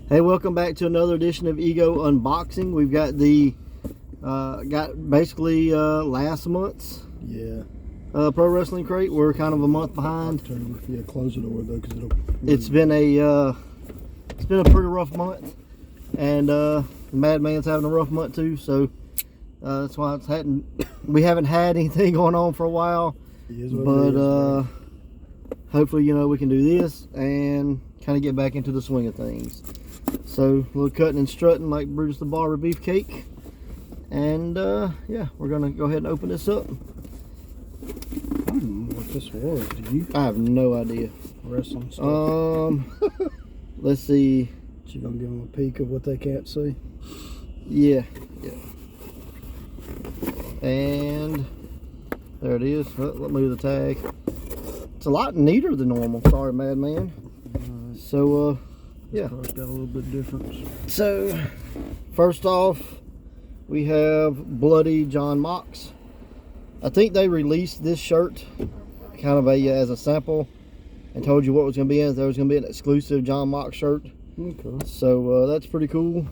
Hey, welcome back to another edition of Ego Unboxing. We've got the basically last month's pro wrestling crate. We're kind of a month behind. Yeah, close the door though, because it'll. It's been a pretty rough month, and Madman's having a rough month too. So that's why we haven't had anything going on for a while. But hopefully, we can do this and kind of get back into the swing of things. So a little cutting and strutting like Brutus the Barber Beefcake. And yeah, we're gonna go ahead and open this up. I don't know what this was. Do you? I have no idea. Wrestling stuff. Let's see. You gonna give them a peek of what they can't see? Yeah. And there it is. Let me move the tag. It's a lot neater than normal. Sorry, Madman. So yeah, It's got a little bit difference. so first off, we have Bloody John Mox. I think they released this shirt kind of as a sample and told you what was going to be in it. There was going to be an exclusive John Mox shirt. Okay. So that's pretty cool.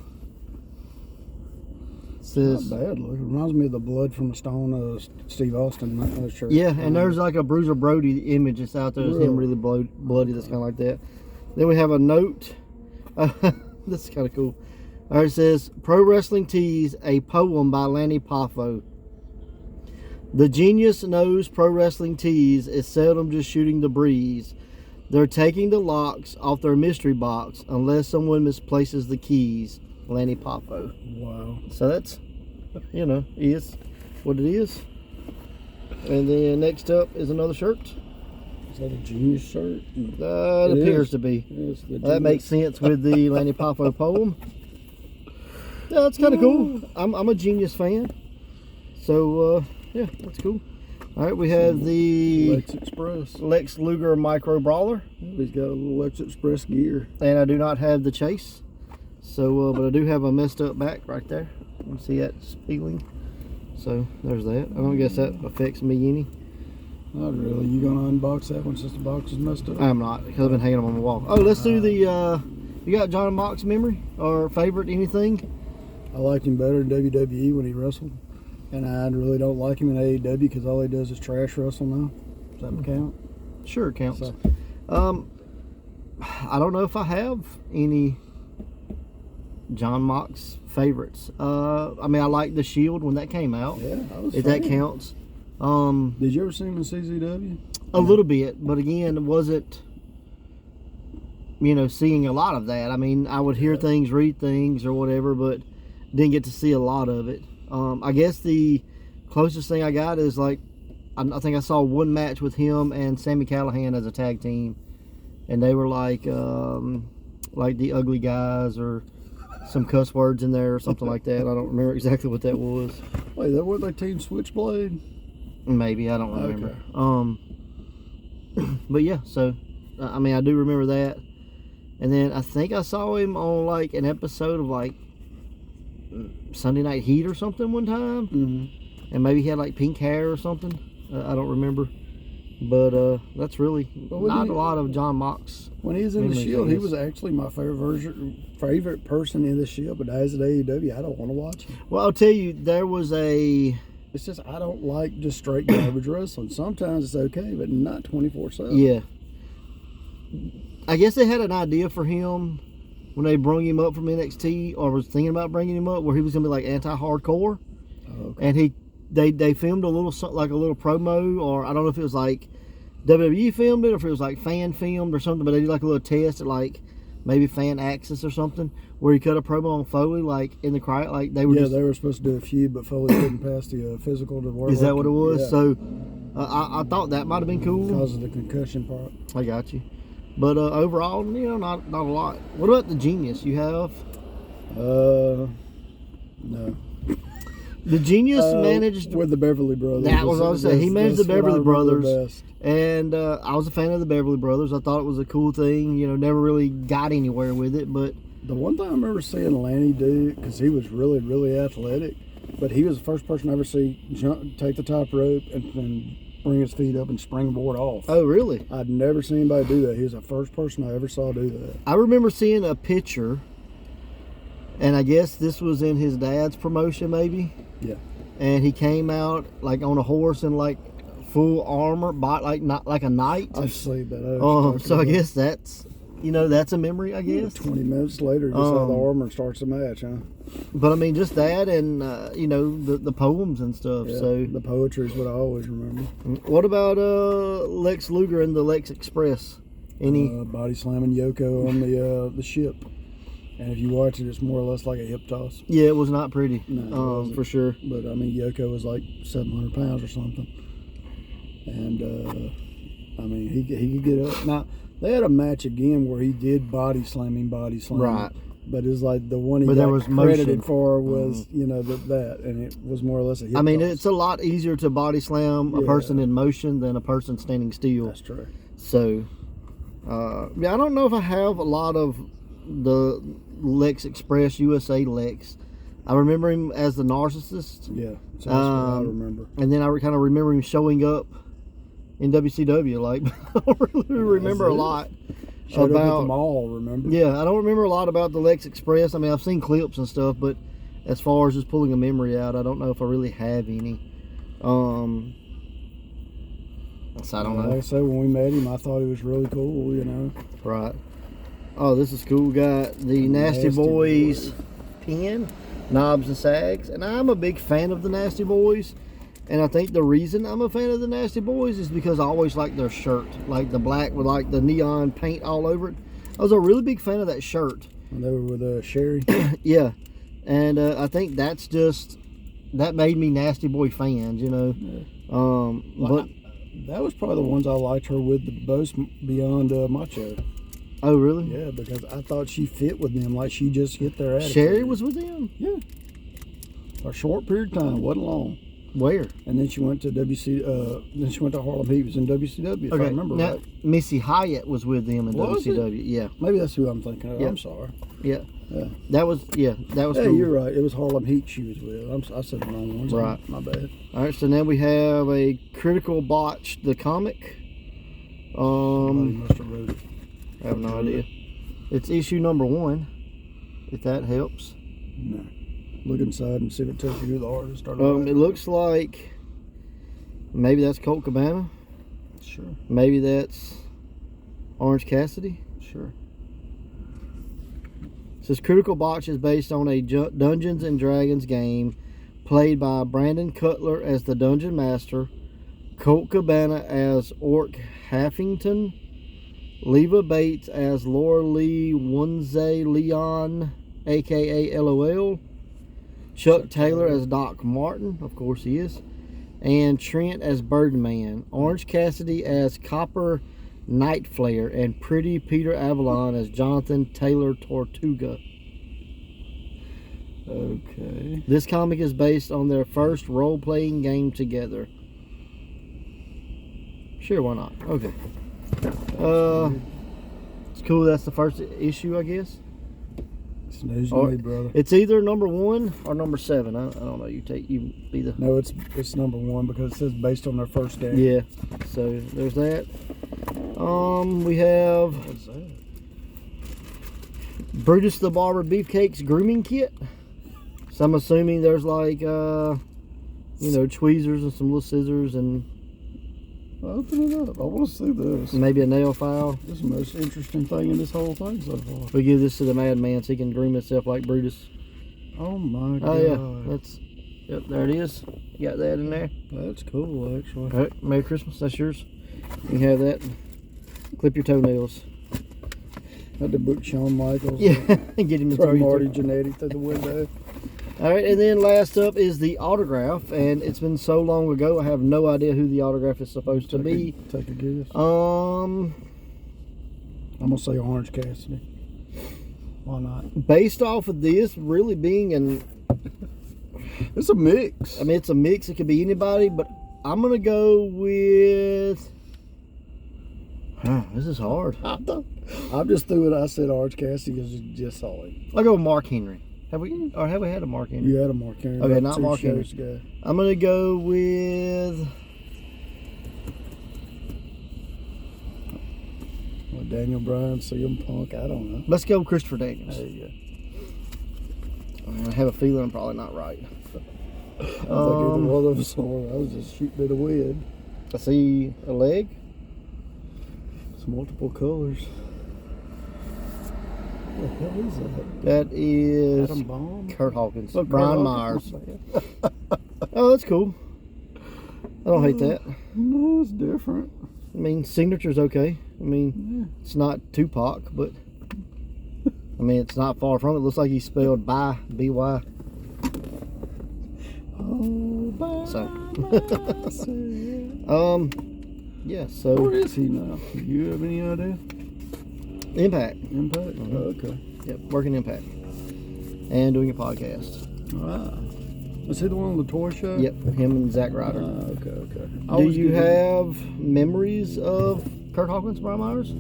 It says, Not bad look. It reminds me of the blood from the stone Steve Austin shirt. yeah, and there's like a Bruiser Brody image that's out there. It's him really bloody. That's kind of like that. Then we have a note. This is kind of cool. All right, it says, Pro Wrestling Tees, a poem by Lanny Poffo. The genius knows pro wrestling tees is seldom just shooting the breeze. They're taking the locks off their mystery box unless someone misplaces the keys. Lanny Poffo. Wow. So that's, is what it is. And then next up is another shirt. Is that a Genius shirt? It appears to be. That makes sense with the Lanny Poffo poem. Yeah, that's kind of cool. I'm a Genius fan. So, yeah, that's cool. All right, we have the Lex Express. Lex Luger Micro Brawler. He's got a little Lex Express gear. And I do not have the Chase. So, but I do have a messed up back right there. You can see that peeling. So, there's that. I don't guess that affects me any. Not really. You gonna unbox that one since the box is messed up? I'm not, because I've been hanging them on the wall. Oh, let's do the, you got John Mox memory? Or favorite, anything? I liked him better in WWE when he wrestled. And I really don't like him in AEW because all he does is trash wrestle now. Does that count? Sure, it counts. So, I don't know if I have any John Mox favorites. I mean, I like The Shield when that came out. yeah, that was If fun. that counts. Did you ever see him in CZW? A little bit, but again, it wasn't, seeing a lot of that. I mean, I would hear things, read things, or whatever, but didn't get to see a lot of it. I guess the closest thing I got is I think I saw one match with him and Sami Callihan as a tag team, and they were like the Ugly Guys or some cuss words in there or something like that. I don't remember exactly what that was. Wait, that was their team Switchblade? Maybe, I don't remember. Okay. But yeah, so I mean, I do remember that. And then I think I saw him on an episode of Sunday Night Heat or something one time. Mm-hmm. And maybe he had pink hair or something. I don't remember. But that's really not a lot of John Mox. When he was in the memories, Shield, I he guess. was actually my favorite person in the Shield. But as at AEW, I don't want to watch him. Well, I'll tell you, there was a... It's just I don't like just straight garbage wrestling. Sometimes it's okay, but not 24/7. Yeah. I guess they had an idea for him when they brung him up from NXT, or was thinking about bringing him up, where he was going to be anti-hardcore. Oh, okay. And they filmed a little promo, or I don't know if it was WWE filmed it or if it was fan filmed or something, but they did a little test at maybe Fan Access or something, where he cut a promo on Foley in the crowd, they were they were supposed to do a feud, but Foley couldn't pass the physical to work. Is that what it was? Yeah. So I thought that might have been cool Because of the concussion part. I got you, but overall, not a lot. What about the Genius you have? No. The Genius managed with the Beverly Brothers. That was what I was saying. He managed the Beverly Brothers. Best. And I was a fan of the Beverly Brothers. I thought it was a cool thing. Never really got anywhere with it, but The one thing I remember seeing Lanny do, because he was really, really athletic, but he was the first person I ever see take the top rope and bring his feet up and springboard off. Oh, really? I'd never seen anybody do that. He was the first person I ever saw do that. I remember seeing a picture And I guess this was in his dad's promotion, maybe. Yeah. And he came out like on a horse in like full armor, like not like a knight. I've seen that. So I guess that's, that's a memory, I guess. 20 minutes later, just out of the armor and starts the match, huh? But I mean, just that, and the poems and stuff. Yeah, So the poetry is what I always remember. what about Lex Luger and the Lex Express? Any body slamming Yoko on the ship, and if you watch it, it's more or less like a hip toss. Yeah, it was not pretty. No, it wasn't. For sure. But I mean, Yoko was like 700 pounds or something, and I mean, he could get up. Now they had a match again where he did body slamming. Right. But it's like the one he But got there was credited motion. for was that, and it was more or less a hip I mean, toss. it's a lot easier to body slam a Yeah. person in motion than a person standing still. That's true. So, I don't know if I have a lot of the Lex Express USA Lex. I remember him as the narcissist, Yeah, so that's what I remember. and then I kind of remember him showing up in WCW. Like, I don't really remember a it. lot Showed up at the about. mall, remember? Yeah, I don't remember a lot about the Lex Express. I mean, I've seen clips and stuff, but as far as just pulling a memory out, I don't know if I really have any. So I don't know. Like I said, when we met him, I thought he was really cool, Right. Oh, this is cool. Got the Nasty Boys pin, knobs and sags, and I'm a big fan of the Nasty Boys. And I think the reason I'm a fan of the Nasty Boys is because I always liked their shirt, like the black with like the neon paint all over it. I was a really big fan of that shirt. When they were with Sherry. Yeah, and I think that made me Nasty Boy fans, Yeah. But That was probably the ones I liked her with the most beyond Macho. oh really? Yeah, because I thought she fit with them like she just hit their attitude. Sherry was with them. Yeah. A short period of time, wasn't long. Where? And then she went to then she went to Harlem Heat. Was in WCW, if I remember now, right. Missy Hyatt was with them in Was WCW. Yeah, Maybe that's who I'm thinking of. Yeah. I'm sorry. yeah. Yeah. That was Yeah, cool. you're right. It was Harlem Heat she was with. I said the wrong one. Right. My bad. All right, so now we have a Critical Botch the comic. Somebody must have wrote it. I have no idea. It's issue number 1, if that helps. No. Look inside and see if it tells you who the artist started. It looks like maybe that's Colt Cabana. Sure. Maybe that's Orange Cassidy. Sure. It says Critical Botch is based on a Dungeons and Dragons game played by Brandon Cutler as the Dungeon Master, Colt Cabana as Orc Haffington, Leva Bates as Laura Lee Wunze Leon, aka LOL, Chuck Taylor as Doc Martin, of course he is, and Trent as Birdman, Orange Cassidy as Copper Nightflare, and Pretty Peter Avalon as Jonathan Taylor Tortuga. Okay. This comic is based on their first role-playing game together. Sure, why not? Okay. It's cool. That's the first issue, I guess. It's news to Or- me, brother. It's either number 1 or number 7. I don't know. You be the. No, it's number 1 because it says based on their first game. Yeah. So there's that. We have What's that? Brutus the Barber Beefcake's grooming kit. So I'm assuming there's like tweezers and some little scissors and Open it up. I want to see this. maybe a nail file. This is the most interesting thing in this whole thing so far. We give this to the madman so he can groom himself like Brutus. Oh my god. Oh yeah, yep, there it is. You got that in there. That's cool, actually. All right, Merry Christmas. That's yours. You can have that. Clip your toenails. Had to book Shawn Michaels. Yeah, and get him to Throw throw you Marty through. Jannetty through the window. All right, and then last up is the autograph, and it's been so long ago, I have no idea who the autograph is supposed to be. Take a guess. Um, I'm gonna say Orange Cassidy. Why not? based off of this really being It's a mix. I mean, it's a mix. It could be anybody, but I'm gonna go with. This is hard. I'm just threw it. I said Orange Cassidy because you just saw him. I'll go with Mark Henry. Have we had a Mark Henry? You had a Mark Henry. Okay, about not 2 Mark Henry. shows ago. I'm gonna go with. Well, Daniel Bryan, CM Punk. I don't know. Let's go with Christopher Daniels. There you I have a feeling I'm probably not right. I think either one of us are. I was just shooting at a wind. I see a leg. It's multiple colors. What the hell is that? That is Adam Bomb? Kurt Hawkins. Oh, Brian Myers. Oh, that's cool. I don't hate that. No, it's different. I mean, signature's okay. I mean, it's not Tupac, but I mean, it's not far from it. Looks like he spelled by B-Y. Oh, So, yeah. So where is he now? Do you have any idea? Impact. Impact? Mhm. Oh, okay. Yep, working Impact and doing a podcast. Wow. Is he the one on the toy show? Yep, him and Zack Ryder. Okay. Do you have memories of Kurt Hawkins, Brian Myers?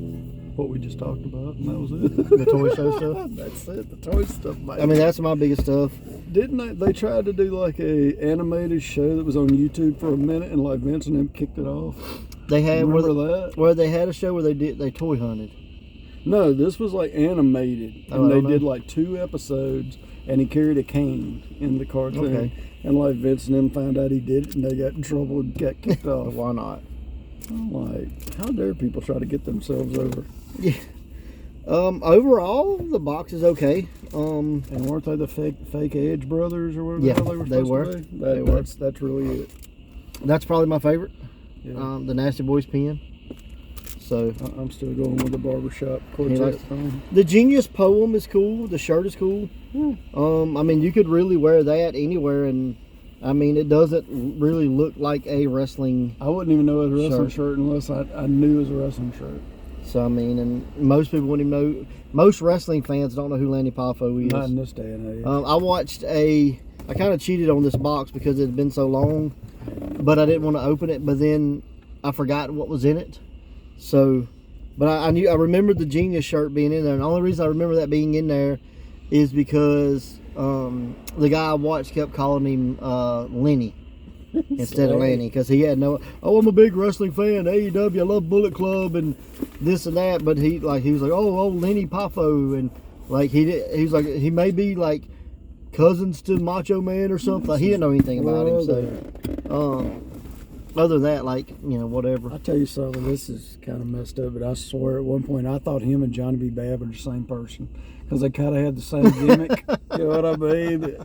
what we just talked about, and that was it? The toy show stuff? That's it, the toy stuff, mate. I mean, that's my biggest stuff. Didn't they tried to do like a animated show that was on YouTube for a minute, and like Vince and them kicked it off? They had Remember that? where they had a show where they toy hunted. No, this was like animated, Oh, and I they don't did know. like 2 episodes, and he carried a cane in the cartoon. Okay. And like Vince and them found out he did it, and they got in trouble and got kicked off. Why not? I'm like, how dare people try to get themselves over? Yeah. Overall, the box is okay. And weren't they the fake Edge brothers or whatever Yeah, the hell they they were were. supposed to be? They were. That's really it. That's probably my favorite. Yeah. The Nasty Boys pen. So I'm still going with the barbershop He quartet likes- thing. the Genius poem is cool. The shirt is cool. Yeah. I mean, you could really wear that anywhere, and I mean, it doesn't really look like a wrestling. I wouldn't even know it was a wrestling Shirt. shirt unless I knew it was a wrestling shirt. So I mean, and most people wouldn't even know. Most wrestling fans don't know who Lanny Poffo Not is. in this day and age. I kind of cheated on this box because it had been so long, but I didn't want to open it. But then I forgot what was in it. So, but I remembered the Genius shirt being in there, and the only reason I remember that being in there is because the guy I watched kept calling him Lenny instead of Lanny, because he had no. Oh, I'm a big wrestling fan. AEW, I love Bullet Club and this and that. But he was like, oh, Lenny Poffo, and like he was like, he may be like cousins to Macho Man or something. Like, he didn't know anything about him. So, other than that, like, you know, whatever. I'll tell you something, this is kind of messed up, but I swear at one point I thought him and Johnny B. Bad were the same person, because they kind of had the same gimmick. You know what I mean?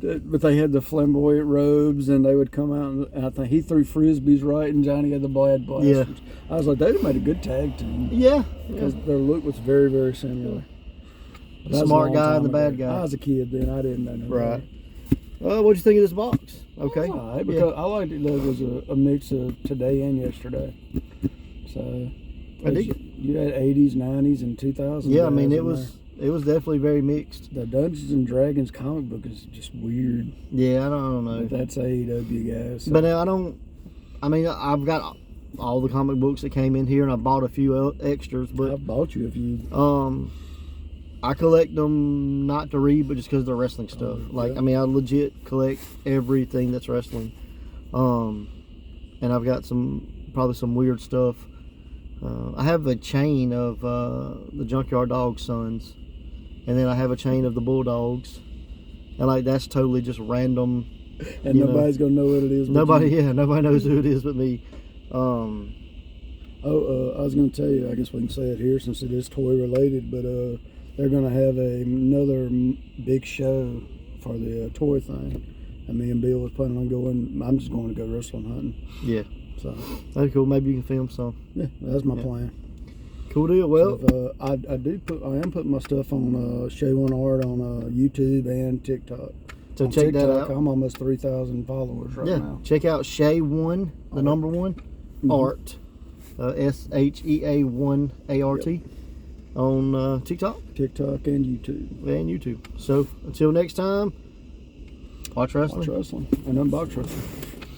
But they had the flamboyant robes, and they would come out, and I think he threw frisbees right, and Johnny had the Blad Blasters. Yeah. I was like, they'd have made a good tag team, Yeah. because their look was very, very similar. But that was a Smart long guy time and the bad ago. guy. I was a kid then, I didn't know. no Right. better. What'd you think of this box? Okay. All right, because I liked it that it was a mix of today and yesterday. So I dig it. you had 80s, 90s, and 2000s. Yeah, I mean, guys it in was definitely very mixed. there. The Dungeons and Dragons comic book is just weird. Yeah, I don't know. But that's AEW guys. So But I mean, I've got all the comic books that came in here, and I bought a few extras, I but bought you a few. I collect them not to read, but just because they're wrestling stuff. Like, yeah. I mean, I legit collect everything that's wrestling. And I've got probably some weird stuff. I have a chain of the Junkyard Dog Sons, and then I have a chain of the Bulldogs, and like that's totally just random. And you know, nobody's gonna know what it is. but Nobody, you. yeah, nobody knows who it is but me. I was gonna tell you. I guess we can say it here since it is toy related. But they're gonna have another big show for the toy thing. And me and Bill was planning on going. I'm just going to go wrestling hunting. Yeah, So that'd be cool. Maybe you can film some. yeah, that's my Yeah. plan. Cool deal. Well, So, I am putting my stuff on Shay One Art on YouTube and TikTok. so On check that TikTok, out. I'm almost 3,000 followers right Yeah, now. check out Shay One, the Art. number one, Art, SHEA1ART on TikTok TikTok and YouTube. and YouTube. So until next time, watch wrestling. Watch wrestling and unbox wrestling.